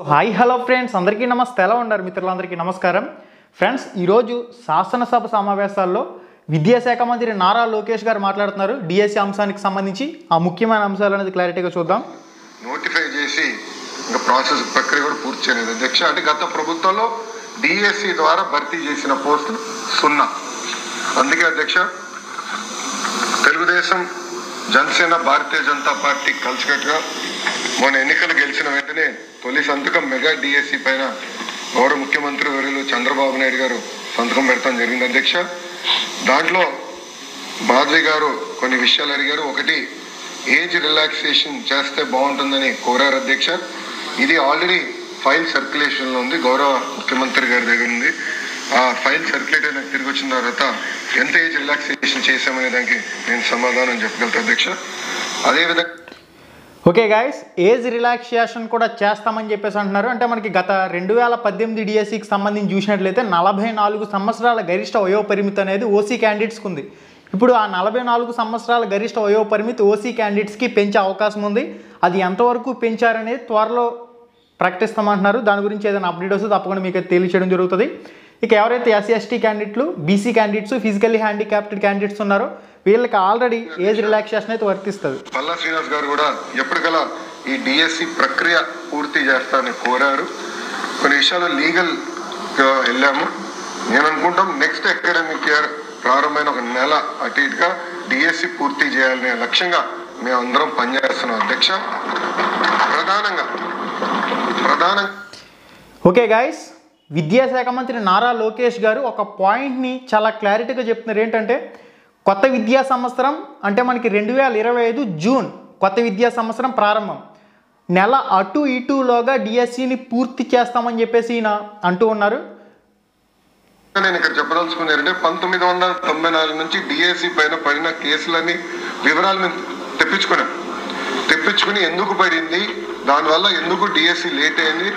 Hi hello friends, అందరికీ నమస్తే. ఎలా ఉన్నారు మిత్రులందరికీ నమస్కారం. ఫ్రెండ్స్, ఈరోజు శాసనసభ సమావేశాల్లో విద్యాశాఖ మంత్రి నారా లోకేష్ గారు మాట్లాడుతున్నారు. డిఎస్సి అంశానికి సంబంధించి ఆ ముఖ్యమైన అంశాలు అనేది క్లారిటీగా చూద్దాం. నోటిఫై చేసి ఇంకా ప్రాసెస్ ప్రక్రియ కూడా పూర్తి చేయలేదు అధ్యక్ష. అంటే గత ప్రభుత్వంలో డిఎస్సి ద్వారా భర్తీ చేసిన పోస్టులు 0. అందుకే అధ్యక్ష, తెలుగుదేశం, జనసేన, భారతీయ జనతా పార్టీ కలిసికట్టుగా మొన్న ఎన్నికలు గెలిచిన వెంటనే తొలి సంతకం మెగా డిఎస్సి పైన గౌరవ ముఖ్యమంత్రి వర్యులు చంద్రబాబు నాయుడు గారు సంతకం పెడతాం జరిగింది అధ్యక్ష. దాంట్లో మాధవి గారు కొన్ని విషయాలు అడిగారు. ఒకటి, ఏజ్ రిలాక్సేషన్ చేస్తే బాగుంటుందని కోరారు అధ్యక్ష. ఇది ఆల్రెడీ ఫైల్ సర్క్యులేషన్లో ఉంది, గౌరవ ముఖ్యమంత్రి గారి దగ్గర ఉంది. ఆ ఫైల్ సర్క్యులేట్ అయినా తిరిగి వచ్చిన తర్వాత ఎంత ఏజ్ రిలాక్సేషన్ చేశామనే దానికి నేను సమాధానం చెప్పగలుగుతా అధ్యక్ష. అదేవిధంగా ఓకే గాయస్, ఏజ్ రిలాక్సేషన్ కూడా చేస్తామని చెప్పేసి అంటున్నారు. అంటే మనకి గత 2018 డిఎస్సికి సంబంధించి చూసినట్లయితే 44 సంవత్సరాల గరిష్ట వయోపరిమితి అనేది ఓసీ క్యాండిడేట్స్కి ఉంది. ఇప్పుడు ఆ 44 సంవత్సరాల గరిష్ట వయోపరిమితి ఓసీ క్యాండిడేట్స్కి పెంచే అవకాశం ఉంది. అది ఎంతవరకు పెంచారనేది త్వరలో ప్రకటిస్తామంటున్నారు. దాని గురించి ఏదైనా అప్డేట్ వస్తే తప్పకుండా మీకు తెలియచేయడం జరుగుతుంది. ఇక ఎవరైతే ఎస్సీ ఎస్టీ క్యాండిడేట్లు, BC candidates, physically handicapped candidates ఉన్నారో వీళ్ళకి ఆల్రెడీ ఏజ్ రిలాక్సేషన్ అయితే వర్తిస్తుంది. పల్లా శ్రీనివాస్ గారు కూడా ఎప్పటికలా ఈ డిఎస్సి ప్రక్రియ పూర్తి చేస్తానని కోరారు. కొన్ని విషయాలు లీగల్ వెళ్ళాము. నేను అనుకుంటాం నెక్స్ట్ అకాడమిక్ ఇయర్ ప్రారంభమైన ఒక నెల అటు ఇటుగా డిఎస్సి పూర్తి చేయాలనే లక్ష్యంగా మేము అందరం పనిచేస్తున్నాం అధ్యక్ష. ప్రధానంగా ఓకే గాయస్, విద్యాశాఖ మంత్రి నారా లోకేష్ గారు ఒక పాయింట్ని చాలా క్లారిటీగా చెప్తున్నారు. ఏంటంటే కొత్త విద్యా సంవత్సరం అంటే మనకి 2025 జూన్ కొత్త విద్యా సంవత్సరం ప్రారంభం. నెల అటు ఇటులోగా డిఎస్సిని పూర్తి చేస్తామని చెప్పేసి ఈయన అంటూ ఉన్నారు. నేను ఇక్కడ చెప్పదలుచుకున్నారంటే 1994 నుంచి డిఎస్సి పైన పడిన కేసులని వివరాలను తెప్పించుకుని ఎందుకు పడింది, దానివల్ల ఎందుకు డిఎస్సి లేట్ అయింది,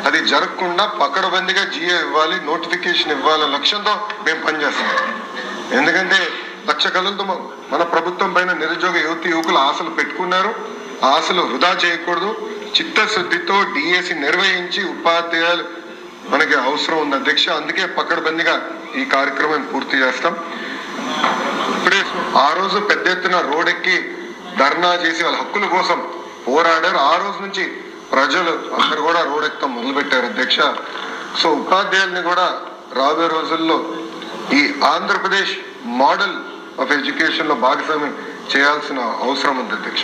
అది జరగకుండా పకడ్బందీగా జియో ఇవ్వాలి, నోటిఫికేషన్ ఇవ్వాలనే లక్ష్యంతో మేము పనిచేస్తాం. ఎందుకంటే లక్ష కళలతో మన ప్రభుత్వం పైన నిరుద్యోగ యువకులు ఆశలు పెట్టుకున్నారు. ఆశలు వృధా చేయకూడదు. చిత్తశుద్ధితో డిఎస్సి నిర్వహించి ఉపాధ్యాయులు మనకి అవసరం ఉంది అధ్యక్ష. అందుకే పకడ్బందీగా ఈ కార్యక్రమం పూర్తి చేస్తాం. ఇప్పుడే ఆ రోజు పెద్ద ఎత్తున రోడ్డెక్కి ధర్నా చేసి వాళ్ళ హక్కుల కోసం పోరాడారు. ఆ రోజు నుంచి ప్రజలు అందరు కూడా రోడ్డెక్కడం మొదలుపెట్టారు అధ్యక్ష. సో ఉపాధ్యాయుల్ని కూడా రాబోయే రోజుల్లో ఈ ఆంధ్రప్రదేశ్ మోడల్ ఆఫ్ ఎడ్యుకేషన్ లో భాగస్వామ్యం చేయాల్సిన అవసరం ఉంది అధ్యక్ష.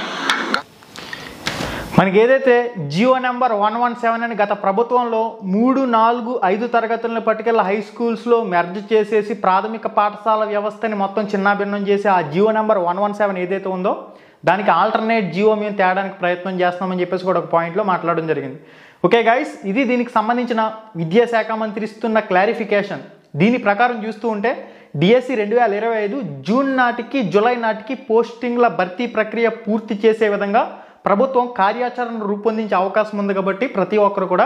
మనకి ఏదైతే జియో నెంబర్ 117 అని గత ప్రభుత్వంలో 3, 4, 5 తరగతులను పట్టుకెళ్ళి హై స్కూల్స్లో మెర్జ్ చేసేసి ప్రాథమిక పాఠశాల వ్యవస్థని మొత్తం చిన్నాభిన్నం చేసి ఆ జియో నెంబర్ 117 ఏదైతే ఉందో దానికి ఆల్టర్నేట్ జియో మేము తేడానికి ప్రయత్నం చేస్తున్నామని చెప్పేసి కూడా ఒక పాయింట్లో మాట్లాడడం జరిగింది. ఓకే గైస్, ఇది దీనికి సంబంధించిన విద్యాశాఖ మంత్రి ఇస్తున్న క్లారిఫికేషన్. దీని ప్రకారం చూస్తూ ఉంటే డిఎస్సి 2025 జూన్ నాటికి జూలై నాటికి పోస్టింగ్ల భర్తీ ప్రక్రియ పూర్తి చేసే విధంగా ప్రభుత్వం కార్యాచరణ రూపొందించే అవకాశం ఉంది. కాబట్టి ప్రతి ఒక్కరు కూడా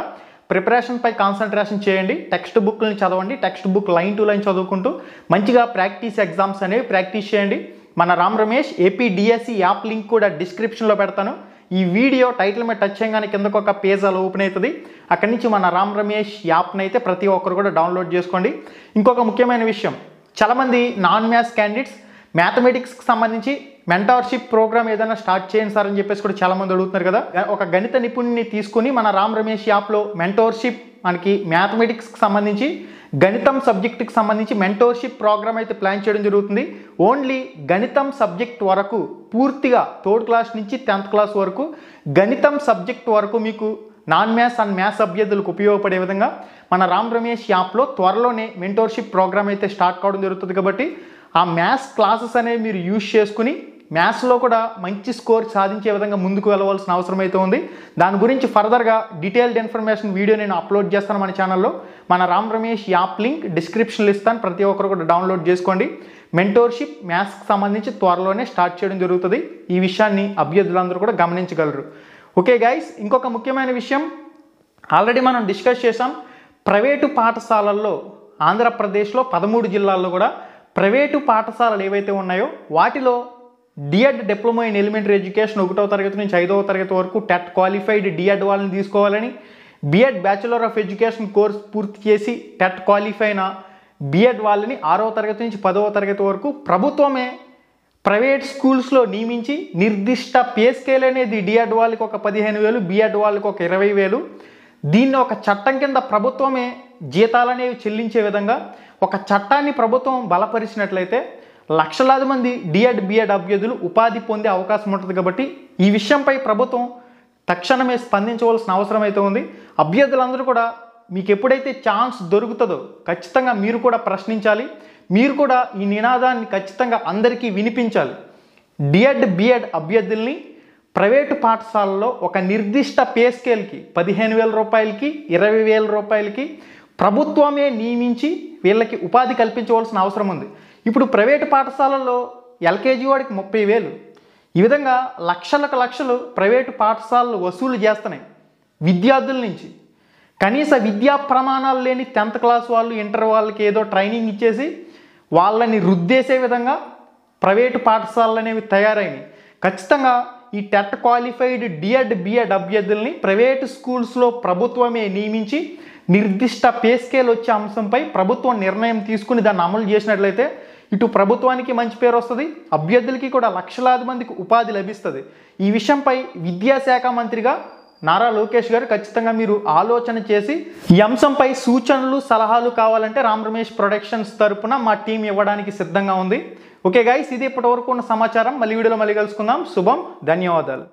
ప్రిపరేషన్పై కాన్సన్ట్రేషన్ చేయండి. టెక్స్ట్ బుక్ని చదవండి. Text book line to line చదువుకుంటూ మంచిగా ప్రాక్టీస్ ఎగ్జామ్స్ అనేవి ప్రాక్టీస్ చేయండి. మన Ram Ramesh AP DSC app link కూడా డిస్క్రిప్షన్లో పెడతాను. ఈ వీడియో టైటిల్ మీద టచ్ చేయగానే కిందకు ఒక పేజ్ అలా ఓపెన్ అవుతుంది. అక్కడి నుంచి మన రామ్ రమేష్ యాప్ని అయితే ప్రతి ఒక్కరు కూడా డౌన్లోడ్ చేసుకోండి. ఇంకొక ముఖ్యమైన విషయం, చాలామంది నాన్ మ్యాథ్స్ క్యాండిడేట్స్ మ్యాథమెటిక్స్కి సంబంధించి మెంటార్షిప్ ప్రోగ్రామ్ ఏదైనా స్టార్ట్ చేయండి సార్ అని చెప్పేసి కూడా చాలామంది అడుగుతున్నారు కదా. ఒక గణిత నిపుణుని తీసుకుని మన రామ్ రమేష్ యాప్లో మెంటోర్షిప్ మనకి మ్యాథమెటిక్స్కి సంబంధించి గణితం సబ్జెక్టుకి సంబంధించి మెంటోర్షిప్ ప్రోగ్రామ్ అయితే ప్లాన్ చేయడం జరుగుతుంది. ఓన్లీ గణితం సబ్జెక్ట్ వరకు పూర్తిగా 3rd క్లాస్ నుంచి 10th క్లాస్ వరకు గణితం సబ్జెక్ట్ వరకు మీకు నాన్ మ్యాథ్స్ అండ్ మ్యాథ్స్ అభ్యర్థులకు ఉపయోగపడే విధంగా మన రామ్ రమేష్ యాప్లో త్వరలోనే మెంటోర్షిప్ ప్రోగ్రామ్ అయితే స్టార్ట్ కావడం జరుగుతుంది. కాబట్టి ఆ మ్యాథ్స్ క్లాసెస్ అనేవి మీరు యూజ్ చేసుకుని మ్యాథ్స్లో కూడా మంచి స్కోర్ సాధించే విధంగా ముందుకు వెళ్ళవలసిన అవసరం అయితే ఉంది. దాని గురించి ఫర్దర్గా డీటెయిల్డ్ ఇన్ఫర్మేషన్ వీడియో నేను అప్లోడ్ చేస్తాను మన ఛానల్లో. మన రామ్ రమేష్ యాప్ లింక్ డిస్క్రిప్షన్లో ఇస్తాను, ప్రతి ఒక్కరు కూడా డౌన్లోడ్ చేసుకోండి. మెంటోర్షిప్ మ్యాథ్స్కి సంబంధించి త్వరలోనే స్టార్ట్ చేయడం జరుగుతుంది. ఈ విషయాన్ని అభ్యర్థులందరూ కూడా గమనించగలరు. ఓకే గైస్, ఇంకొక ముఖ్యమైన విషయం ఆల్రెడీ మనం డిస్కస్ చేసాం. ప్రైవేటు పాఠశాలల్లో ఆంధ్రప్రదేశ్లో 13 జిల్లాల్లో కూడా ప్రైవేటు పాఠశాలలు ఏవైతే ఉన్నాయో వాటిలో D.Ed diploma in elementary education 1వ తరగతి నుంచి 5వ తరగతి వరకు టెట్ క్వాలిఫైడ్ డిఎడ్ వాళ్ళని తీసుకోవాలని, BEd bachelor of education course పూర్తి చేసి టెట్ క్వాలిఫై అయిన బీఎడ్ వాళ్ళని 6వ తరగతి నుంచి 10వ తరగతి వరకు ప్రభుత్వమే ప్రైవేట్ స్కూల్స్లో నియమించి నిర్దిష్ట పే స్కేల్ అనేది డిఎడ్ వాళ్ళకి ఒక 15,000, బీఎడ్ వాళ్ళకి ఒక 20,000. దీన్ని ఒక చట్టం కింద ప్రభుత్వమే జీతాలనేవి చెల్లించే విధంగా ఒక చట్టాన్ని ప్రభుత్వం బలపరిచినట్లయితే లక్షలాది మంది డిఎడ్ బీఎడ్ అభ్యర్థులు ఉపాధి పొందే అవకాశం ఉంటుంది. కాబట్టి ఈ విషయంపై ప్రభుత్వం తక్షణమే స్పందించవలసిన అవసరం అయితే ఉంది. అభ్యర్థులందరూ కూడా మీకు ఎప్పుడైతే ఛాన్స్ దొరుకుతుందో ఖచ్చితంగా మీరు కూడా ప్రశ్నించాలి. మీరు కూడా ఈ నినాదాన్ని ఖచ్చితంగా అందరికీ వినిపించాలి. డిఎడ్ బీఎడ్ అభ్యర్థుల్ని ప్రైవేటు పాఠశాలలో ఒక నిర్దిష్ట పే స్కేల్కి 15,000 రూపాయలకి 20,000 రూపాయలకి ప్రభుత్వమే నియమించి వీళ్ళకి ఉపాధి కల్పించవలసిన అవసరం ఉంది. ఇప్పుడు ప్రైవేటు పాఠశాలల్లో ఎల్కేజీ వాడికి 30,000, ఈ విధంగా లక్షలకు లక్షలు ప్రైవేటు పాఠశాలలు వసూలు చేస్తున్నాయి విద్యార్థుల నుంచి. కనీస విద్యా ప్రమాణాలు లేని 10th క్లాస్ వాళ్ళు, ఇంటర్ వాళ్ళకి ఏదో ట్రైనింగ్ ఇచ్చేసి వాళ్ళని రుద్దేసే విధంగా ప్రైవేటు పాఠశాలలు అనేవి తయారైనవి. ఖచ్చితంగా ఈ టెట్ క్వాలిఫైడ్ డిఎడ్ బీఎడ్ అభ్యర్థుల్ని ప్రైవేటు స్కూల్స్లో ప్రభుత్వమే నియమించి నిర్దిష్ట పే స్కేల్ వచ్చే అంశంపై ప్రభుత్వం నిర్ణయం తీసుకుని దాన్ని అమలు చేసినట్లయితే ఇటు ప్రభుత్వానికి మంచి పేరు వస్తుంది, అభ్యర్థులకి కూడా లక్షలాది మందికి ఉపాధి లభిస్తుంది. ఈ విషయంపై విద్యాశాఖ మంత్రిగా నారా లోకేష్ గారు ఖచ్చితంగా మీరు ఆలోచన చేసి ఈ అంశంపై సూచనలు సలహాలు కావాలంటే రామ్ రమేష్ ప్రొడక్షన్స్ తరపున మా టీం ఇవ్వడానికి సిద్ధంగా ఉంది. ఓకే గైస్, ఇది ఇప్పటివరకు ఉన్న సమాచారం. మళ్ళీ వీడియోలో మళ్ళీ కలుసుకుందాం. శుభం, ధన్యవాదాలు.